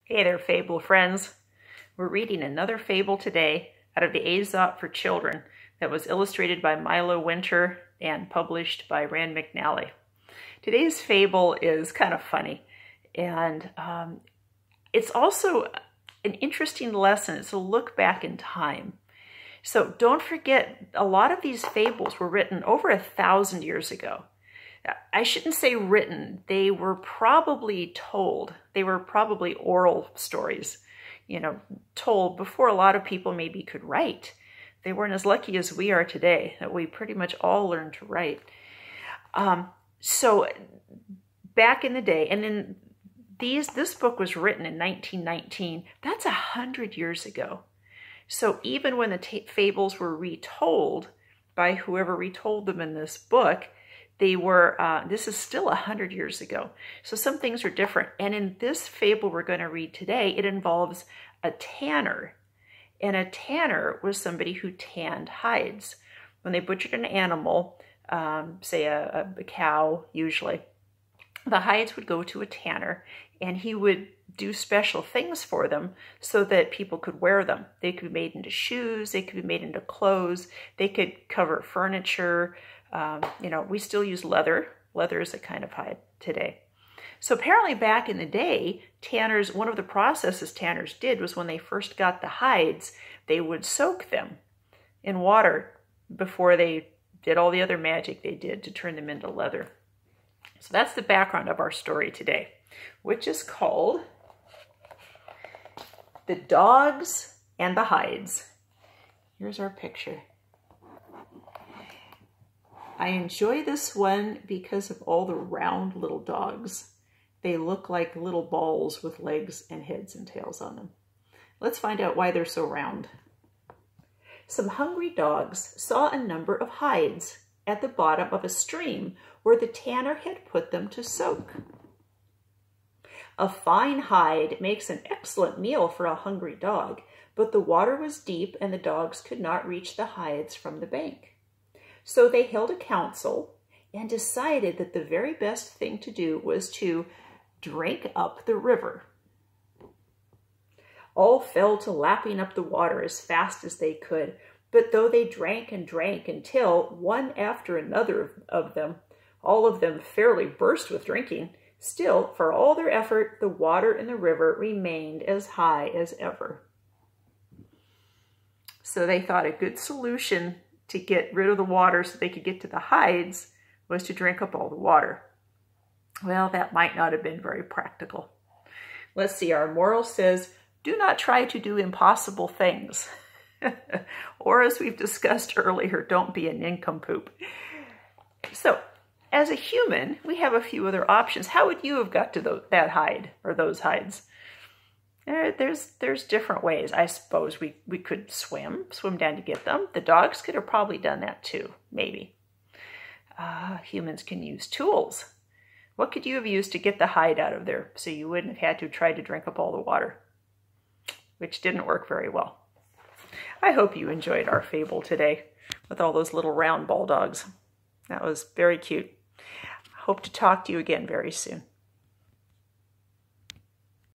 Hey there, fable friends. We're reading another fable today out of the Aesop for Children that was illustrated by Milo Winter and published by Rand McNally. Today's fable is kind of funny, and it's also an interesting lesson. It's a look back in time. So don't forget, a lot of these fables were written over 1,000 years ago. I shouldn't say written, they were probably told. They were probably oral stories, told before a lot of people maybe could write. They weren't as lucky as we are today, that we pretty much all learned to write. So back in the day, and then this book was written in 1919. That's 100 years ago. So even when the fables were retold by whoever retold them in this book, they were, this is still 100 years ago. So some things are different. And in this fable we're going to read today, it involves a tanner. And a tanner was somebody who tanned hides. When they butchered an animal, say a cow usually, the hides would go to a tanner and he would do special things for them so that people could wear them. They could be made into shoes, they could be made into clothes, they could cover furniture. We still use leather. Leather is a kind of hide today. So apparently back in the day, tanners, one of the processes tanners did was when they first got the hides, they would soak them in water before they did all the other magic they did to turn them into leather. So that's the background of our story today, which is called The Dogs and the Hides. Here's our picture. I enjoy this one because of all the round little dogs. They look like little balls with legs and heads and tails on them. Let's find out why they're so round. Some hungry dogs saw a number of hides at the bottom of a stream where the tanner had put them to soak. A fine hide makes an excellent meal for a hungry dog, but the water was deep and the dogs could not reach the hides from the bank. So they held a council and decided that the very best thing to do was to drink up the river. All fell to lapping up the water as fast as they could, but though they drank and drank until, one after another of them, all of them fairly burst with drinking, still, for all their effort, the water in the river remained as high as ever. So they thought a good solution to get rid of the water so they could get to the hides was to drink up all the water. Well, that might not have been very practical. Let's see, our moral says, do not try to do impossible things. Or as we've discussed earlier, don't be a nincompoop. So, as a human, we have a few other options. How would you have got to that hide or those hides? There's different ways. I suppose we could swim down to get them. The dogs could have probably done that too, maybe. Humans can use tools. What could you have used to get the hide out of there so you wouldn't have had to try to drink up all the water? Which didn't work very well. I hope you enjoyed our fable today with all those little round ball dogs. That was very cute. Hope to talk to you again very soon.